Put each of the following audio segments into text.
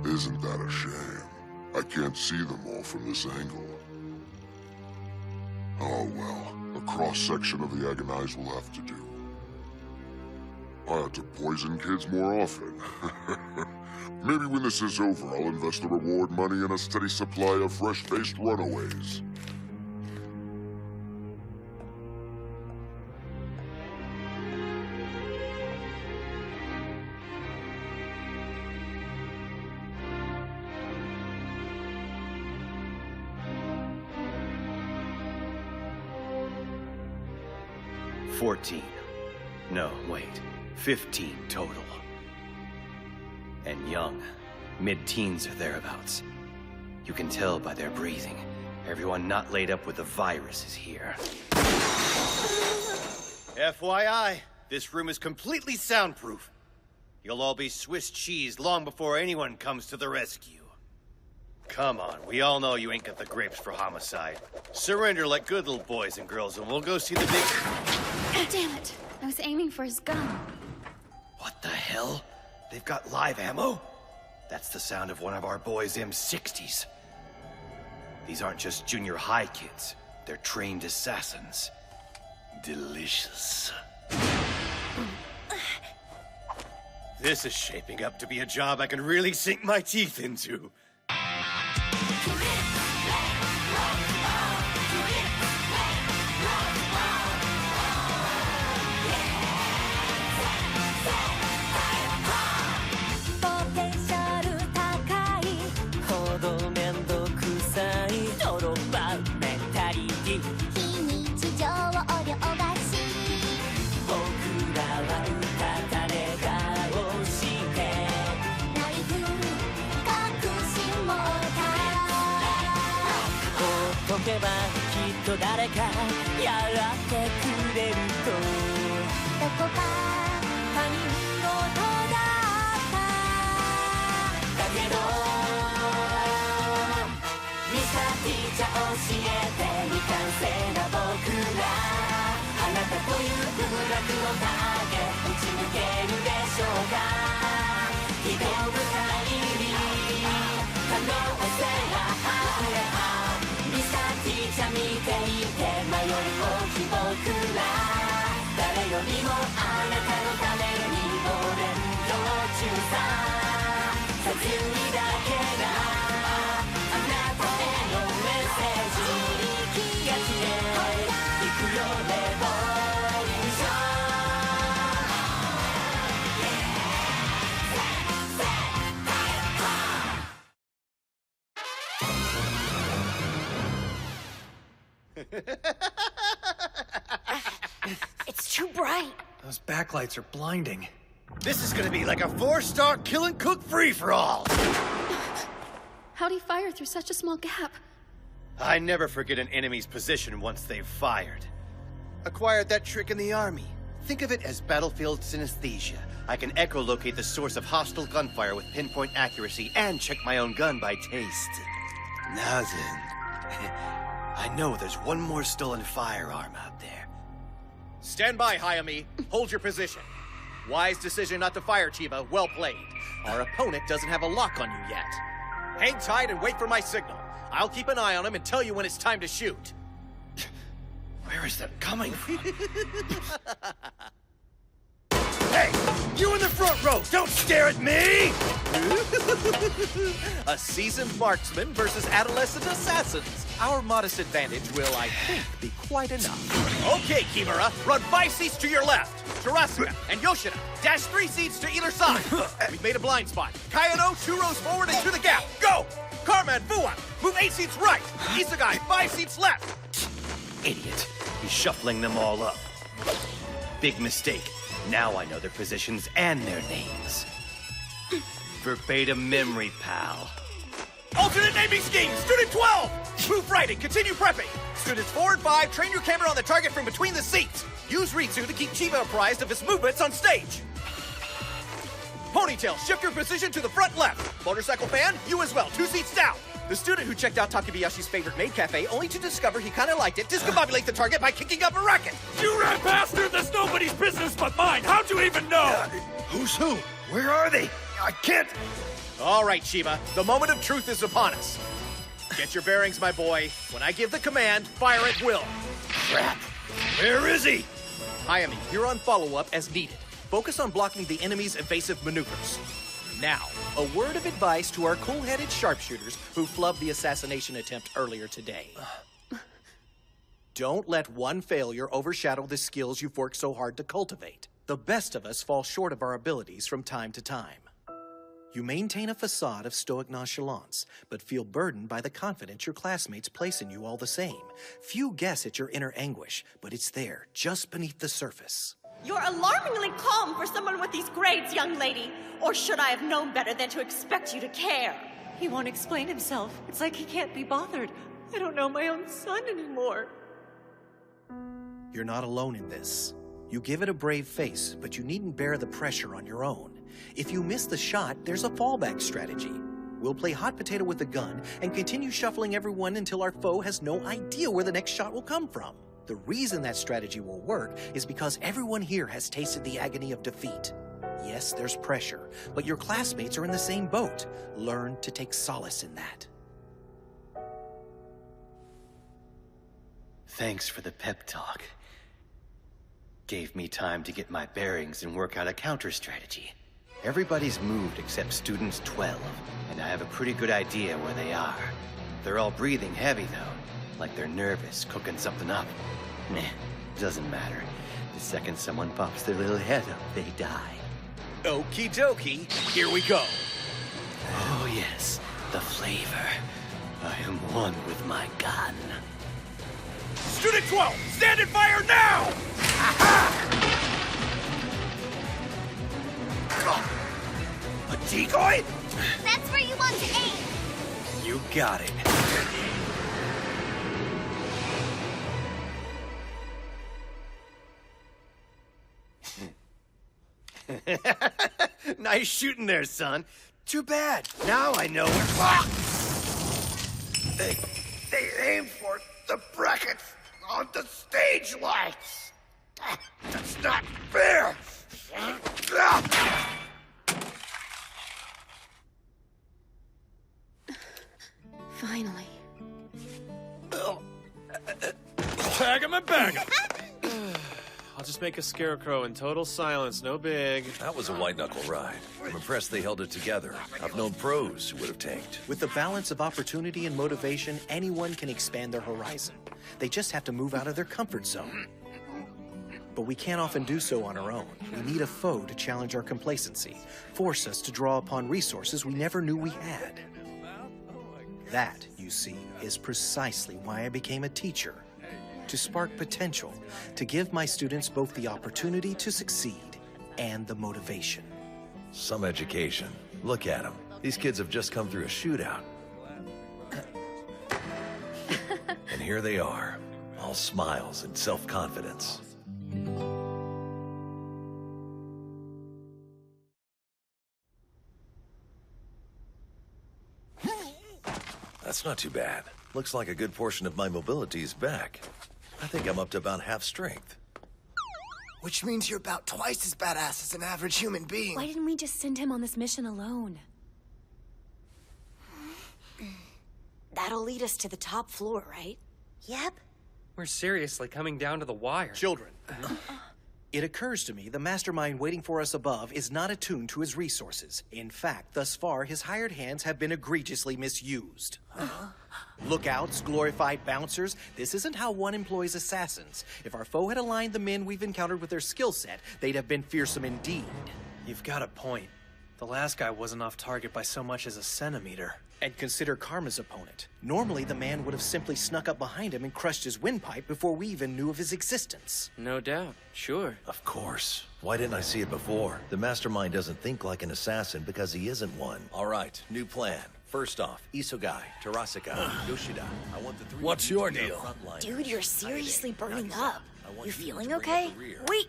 Isn't that a shame? I can't see them all from this angle. Oh well, a cross-section of the agonized will have to do. I ought to poison kids more often. Maybe when this is over, I'll invest the reward money in a steady supply of fresh-faced runaways. No, wait. 15 total. And young. Mid-teens or thereabouts. You can tell by their breathing. Everyone not laid up with the virus is here. FYI, this room is completely soundproof. You'll all be Swiss cheese long before anyone comes to the rescue. Come on, we all know you ain't got the grapes for homicide. Surrender like good little boys and girls and we'll go see the big... Damn it. I was aiming for his gun. What the hell? They've got live ammo? That's the sound of one of our boys' M60s. These aren't just junior high kids. They're trained assassins. Delicious. This is shaping up to be a job I can really sink my teeth into.けばきっと誰かやってくれるとどこか他人事だっただけどミスターティーチャー教えて未完成な僕らあなたという空楽の影打ち抜けるでしょうか希望深い可能性があふれ見ていて迷いをき僕ら誰よりもあなたのために5年途中さ切にだけがあなたへのメッセージガチで行くよレボリューショIt's too bright. Those backlights are blinding. This is gonna be like a 4-star kill and cook free-for-all! How'd he fire through such a small gap? I never forget an enemy's position once they've fired. Acquired that trick in the army. Think of it as battlefield synesthesia. I can echolocate the source of hostile gunfire with pinpoint accuracy and check my own gun by taste. Now then... I know there's one more stolen firearm out there. Stand by, Hayami. Hold your position. Wise decision not to fire, Chiba. Well played. Our opponent doesn't have a lock on you yet. Hang tight and wait for my signal. I'll keep an eye on him and tell you when it's time to shoot. Where is that coming from? Hey, you in the front row, don't stare at me! A seasoned marksman versus adolescent assassins. Our modest advantage will, I think, be quite enough. Okay, Kimura, run 5 seats to your left. Terasuka and Yoshida, dash 3 seats to either side. We've made a blind spot. Kayano, 2 rows forward and to the gap. Go! Karma and Fuwa, move 8 seats right. Isegai, 5 seats left. Idiot. He's shuffling them all up. Big mistake. Now I know their positions and their names. Verbatim memory, pal. Alternate naming scheme! Student 12! Move right and continue prepping. Students 4 and 5, train your camera on the target from between the seats. Use Ritsu to keep Chiba apprised of his movements on stage. Ponytail, shift your position to the front left. Motorcycle fan, you as well, 2 seats down. The student who checked out Takebayashi's favorite maid cafe only to discover he kind of liked it discombobulate the target by kicking up a racket. You rat bastard! That's nobody's business but mine! How'd you even know? Who's who? Where are they? I can't... All right, Shiba. The moment of truth is upon us. Get your bearings, my boy. When I give the command, fire at will. Crap. Where is he? Hayami, you're on follow-up as needed. Focus on blocking the enemy's evasive maneuvers. Now, a word of advice to our cool-headed sharpshooters who flubbed the assassination attempt earlier today. Don't let one failure overshadow the skills you've worked so hard to cultivate. The best of us fall short of our abilities from time to time. You maintain a facade of stoic nonchalance, but feel burdened by the confidence your classmates place in you all the same. Few guess at your inner anguish, but it's there, just beneath the surface. You're alarmingly calm for someone with these grades, young lady. Or should I have known better than to expect you to care? He won't explain himself. It's like he can't be bothered. I don't know my own son anymore. You're not alone in this. You give it a brave face, but you needn't bear the pressure on your own. If you miss the shot, there's a fallback strategy. We'll play hot potato with the gun and continue shuffling everyone until our foe has no idea where the next shot will come from. The reason that strategy will work is because everyone here has tasted the agony of defeat. Yes, there's pressure, but your classmates are in the same boat. Learn to take solace in that. Thanks for the pep talk. Gave me time to get my bearings and work out a counter strategy. Everybody's moved except students 12, and I have a pretty good idea where they are. They're all breathing heavy though, like they're nervous, cooking something up. Meh, doesn't matter. The second someone pops their little head up, they die. Okie dokie, here we go. Oh yes, the flavor. I am one with my gun. Student 12, stand and fire now! A decoy? That's where you want to aim. You got it. Nice shooting there, son. Too bad. Now I know where... They aimed for the brackets on the stage lights. That's not fair. Finally. Tag him and bag him. I'll just make a scarecrow in total silence, no big. That was a white-knuckle ride. I'm impressed they held it together. I've known pros who would have tanked. With the balance of opportunity and motivation, anyone can expand their horizon. They just have to move out of their comfort zone. But we can't often do so on our own. We need a foe to challenge our complacency, force us to draw upon resources we never knew we had. That, you see, is precisely why I became a teacher. To spark potential, to give my students both the opportunity to succeed and the motivation. Some education. Look at them. These kids have just come through a shootout. And here they are, all smiles and self-confidence. That's not too bad. Looks like a good portion of my mobility is back. I think I'm up to about half strength. Which means you're about twice as badass as an average human being. Why didn't we just send him on this mission alone? That'll lead us to the top floor, right? Yep. We're seriously coming down to the wire. Children, it occurs to me the mastermind waiting for us above is not attuned to his resources. In fact, thus far, his hired hands have been egregiously misused. Lookouts, glorified bouncers, this isn't how one employs assassins. If our foe had aligned the men we've encountered with their skill set, they'd have been fearsome indeed. You've got a point. The last guy wasn't off target by so much as a centimeter. And consider Karma's opponent. Normally, the man would have simply snuck up behind him and crushed his windpipe before we even knew of his existence. No doubt, sure. Of course. Why didn't I see it before? The mastermind doesn't think like an assassin because he isn't one. All right, new plan. First off, Isogai, Terasaka, Yoshida. I want the three. What's your deal? Dude, you're seriously burning up. You feeling okay? Wait!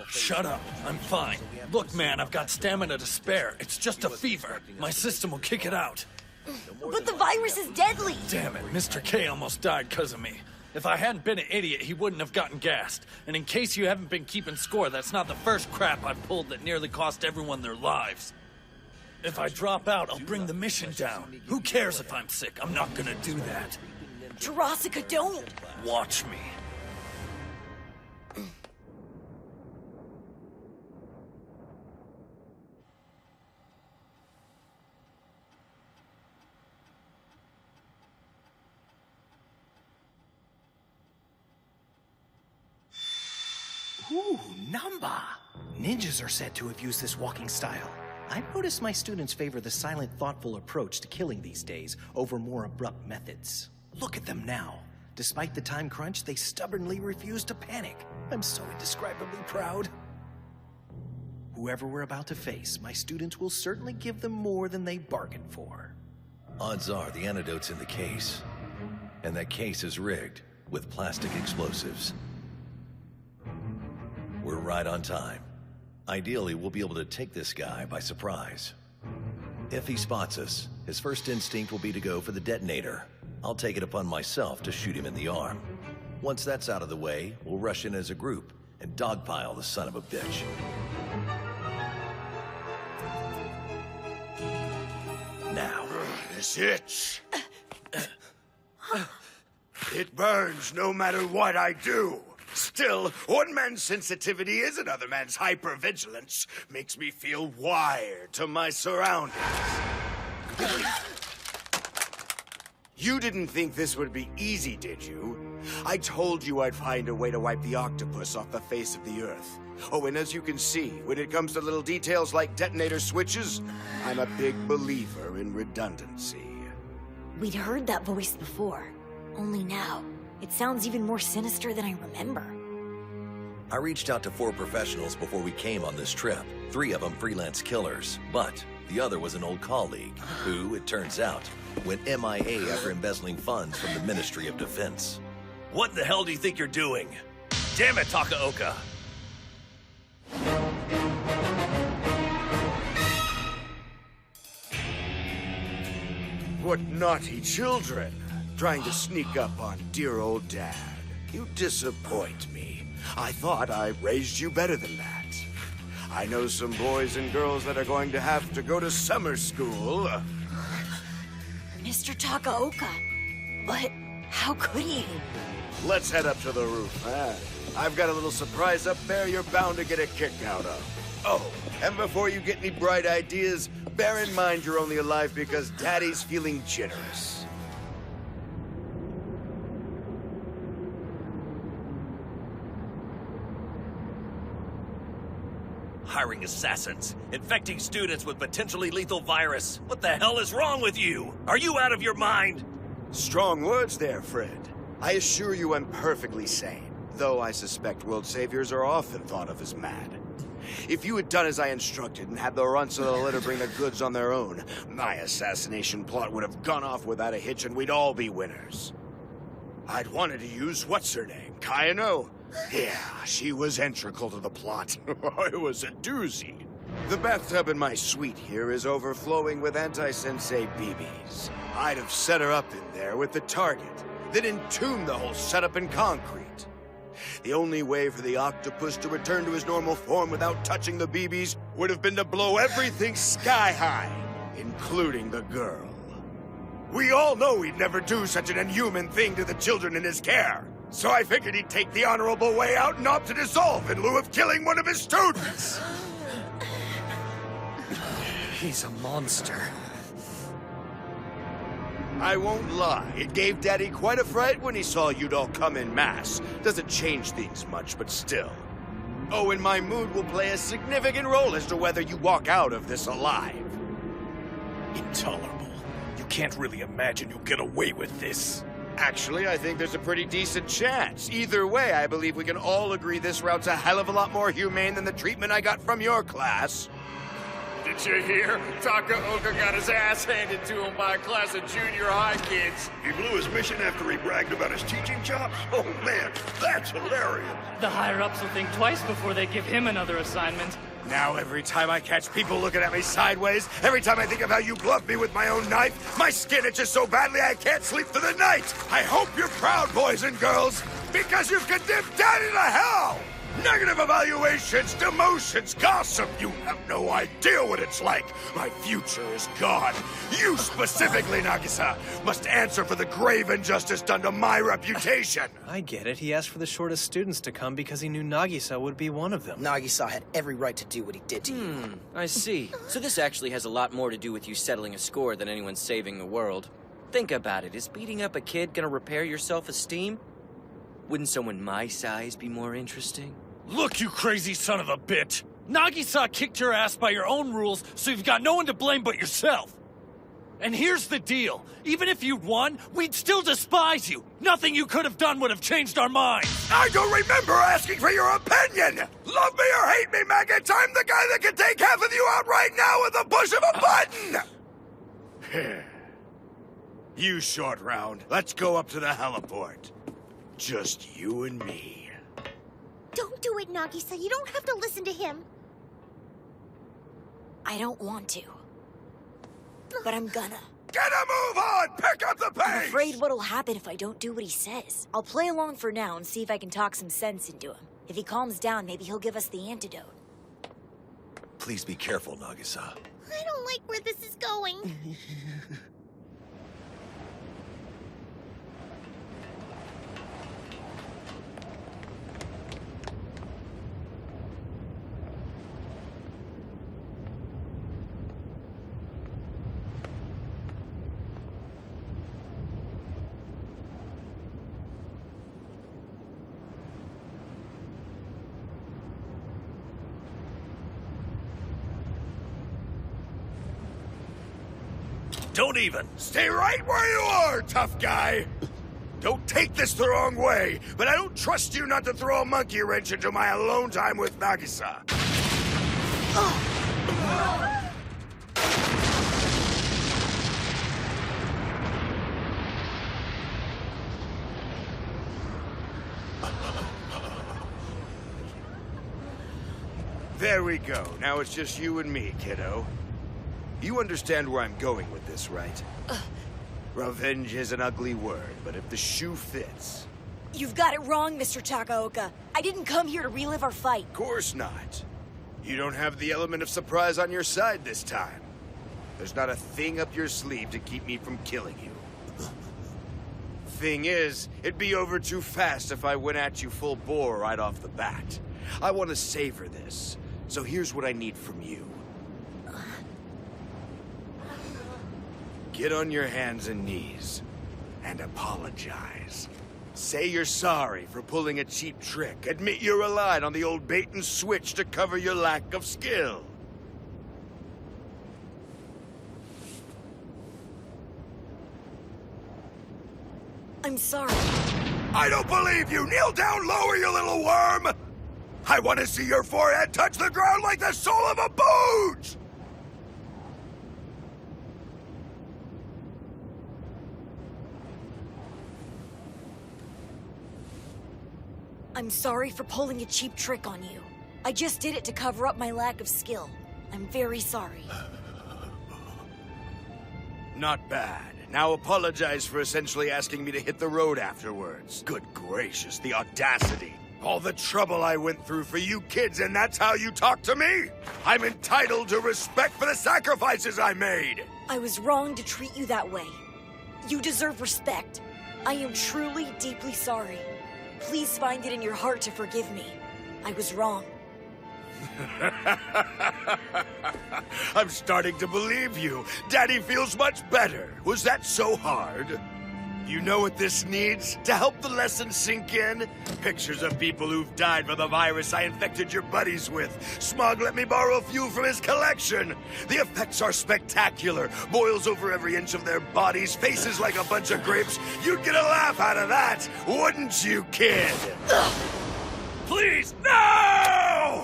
Shut up. I'm fine. Look, man, I've got stamina to spare. It's just a fever. My system will kick it out. But the virus is deadly! Damn it, Mr. K almost died because of me. If I hadn't been an idiot, he wouldn't have gotten gassed. And in case you haven't been keeping score, that's not the first crap I've pulled that nearly cost everyone their lives. If I drop out, I'll bring the mission down. Who cares if I'm sick? I'm not gonna do that. Jurassica, don't! Watch me. Ooh, Namba! Ninjas are said to have used this walking style. I've noticed my students favor the silent, thoughtful approach to killing these days over more abrupt methods. Look at them now. Despite the time crunch, they stubbornly refuse to panic. I'm so indescribably proud. Whoever we're about to face, my students will certainly give them more than they bargained for. Odds are the antidote's in the case. And that case is rigged with plastic explosives. We're right on time. Ideally, we'll be able to take this guy by surprise. If he spots us, his first instinct will be to go for the detonator. I'll take it upon myself to shoot him in the arm. Once that's out of the way, we'll rush in as a group and dogpile the son of a bitch. Now. This itch. It burns no matter what I do. Still, one man's sensitivity is another man's hypervigilance. Makes me feel wired to my surroundings. You didn't think this would be easy, did you? I told you I'd find a way to wipe the octopus off the face of the earth. Oh, and as you can see, when it comes to little details like detonator switches, I'm a big believer in redundancy. We'd heard that voice before. Only now, it sounds even more sinister than I remember. I reached out to 4 professionals before we came on this trip. 3 of them freelance killers, but the other was an old colleague who, it turns out, went MIA after embezzling funds from the Ministry of Defense. What the hell do you think you're doing? Damn it, Takaoka! What naughty children, trying to sneak up on dear old Dad. You disappoint me. I thought I raised you better than that. I know some boys and girls that are going to have to go to summer school. Mr. Takaoka, but how could you? Let's head up to the roof, huh? I've got a little surprise up there you're bound to get a kick out of. Oh, and before you get any bright ideas, bear in mind you're only alive because Daddy's feeling generous. Hiring assassins, infecting students with potentially lethal virus. What the hell is wrong with you? Are you out of your mind? Strong words there, friend. I assure you I'm perfectly sane, though I suspect world saviors are often thought of as mad. If you had done as I instructed and had the runts of the litter bring the goods on their own, my assassination plot would have gone off without a hitch and we'd all be winners. I'd wanted to use what's-her-name, Kayano. Yeah, she was integral to the plot. It was a doozy. The bathtub in my suite here is overflowing with anti-sensei BBs. I'd have set her up in there with the target, then entombed the whole setup in concrete. The only way for the octopus to return to his normal form without touching the BBs would have been to blow everything sky high, including the girl. We all know he'd never do such an inhuman thing to the children in his care. So I figured he'd take the honorable way out and opt to dissolve in lieu of killing one of his students. He's a monster. I won't lie, it gave Daddy quite a fright when he saw you'd all come in mass. Doesn't change things much, but still. Oh, and my mood will play a significant role as to whether you walk out of this alive. Intolerable. You can't really imagine you'll get away with this. Actually, I think there's a pretty decent chance. Either way, I believe we can all agree this route's a hell of a lot more humane than the treatment I got from your class. Did you hear? Takaoka got his ass handed to him by a class of junior high kids. He blew his mission after he bragged about his teaching chops? Oh man, that's hilarious. The higher-ups will think twice before they give him another assignment. Now every time I catch people looking at me sideways, every time I think of how you bluffed me with my own knife, my skin itches so badly I can't sleep through the night! I hope you're proud, boys and girls, because you've condemned Daddy to hell! Negative evaluations, demotions, gossip. You have no idea what it's like. My future is gone. You specifically, Nagisa, must answer for the grave injustice done to my reputation. I get it. He asked for the shortest students to come because he knew Nagisa would be one of them. Nagisa had every right to do what he did to you. I see. So this actually has a lot more to do with you settling a score than anyone saving the world. Think about it. Is beating up a kid gonna repair your self-esteem? Wouldn't someone my size be more interesting? Look, you crazy son of a bitch! Nagisa kicked your ass by your own rules, so you've got no one to blame but yourself. And here's the deal. Even if you'd won, we'd still despise you. Nothing you could have done would have changed our minds. I don't remember asking for your opinion! Love me or hate me, maggots, I'm the guy that can take half of you out right now with the push of a button! You, Short Round, let's go up to the heliport. Just you and me. Don't do it, Nagisa. You don't have to listen to him. I don't want to. But I'm gonna. Get a move on! Pick up the pace! I'm afraid what'll happen if I don't do what he says. I'll play along for now and see if I can talk some sense into him. If he calms down, maybe he'll give us the antidote. Please be careful, Nagisa. I don't like where this is going. Don't even. Stay right where you are, tough guy! Don't take this the wrong way, but I don't trust you not to throw a monkey wrench into my alone time with Nagisa. There we go. Now it's just you and me, kiddo. You understand where I'm going with this, right? Revenge is an ugly word, but if the shoe fits... You've got it wrong, Mr. Takaoka. I didn't come here to relive our fight. Of course not. You don't have the element of surprise on your side this time. There's not a thing up your sleeve to keep me from killing you. Thing is, it'd be over too fast if I went at you full bore right off the bat. I want to savor this, so here's what I need from you. Get on your hands and knees and apologize. Say you're sorry for pulling a cheap trick. Admit you relied on the old bait and switch to cover your lack of skill. I'm sorry. I don't believe you! Kneel down lower, you little worm! I want to see your forehead touch the ground like the sole of a boot! I'm sorry for pulling a cheap trick on you. I just did it to cover up my lack of skill. I'm very sorry. Not bad. Now apologize for essentially asking me to hit the road afterwards. Good gracious, the audacity. All the trouble I went through for you kids, and that's how you talk to me? I'm entitled to respect for the sacrifices I made! I was wrong to treat you that way. You deserve respect. I am truly, deeply sorry. Please find it in your heart to forgive me. I was wrong. I'm starting to believe you. Daddy feels much better. Was that so hard? You know what this needs? To help the lesson sink in? Pictures of people who've died from the virus I infected your buddies with. Smog let me borrow a few from his collection. The effects are spectacular. Boils over every inch of their bodies, faces like a bunch of grapes. You'd get a laugh out of that, wouldn't you, kid? Please, no!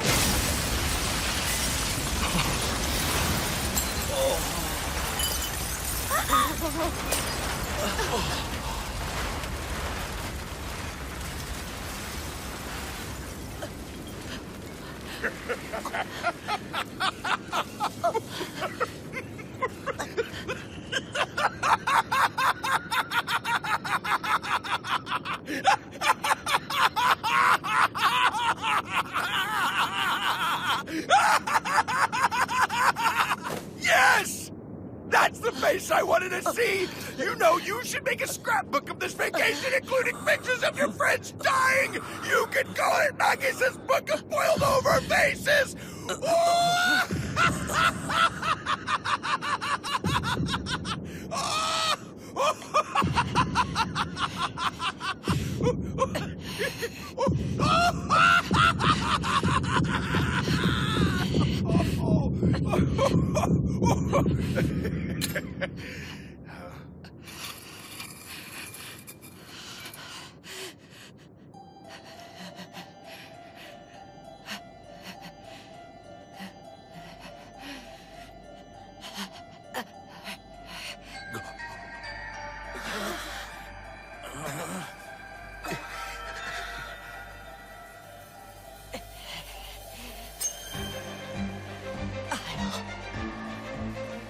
face I wanted to see! You know you should make a scrapbook of this vacation, including pictures of your friends dying! You can call it Nagisa's Book of Boiled Over Faces!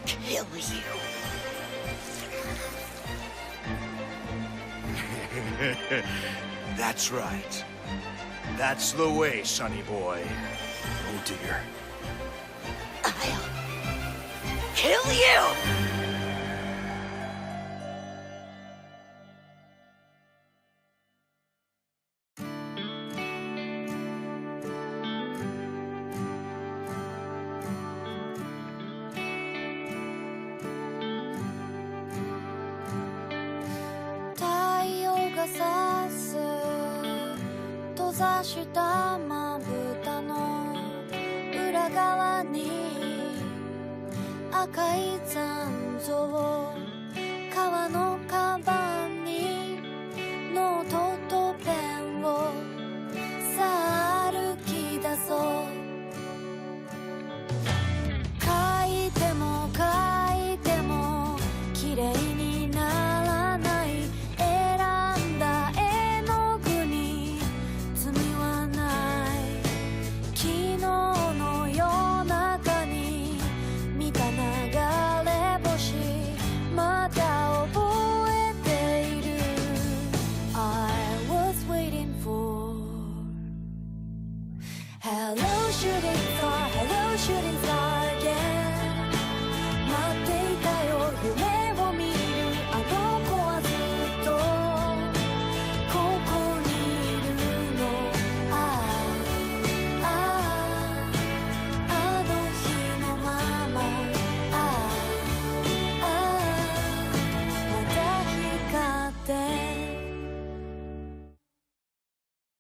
Kill you. That's right. That's the way, sonny boy. Oh dear. I'll kill you! Takaoka したまぶたの裏側に赤い残像革のカバンにノートとペンをさあ歩き出そう書いても書いても綺麗にならない選んだ絵の具に罪はない昨日の夜中に見た流れ星まだ覚えている I was waiting for Hello shooting star, hello shooting star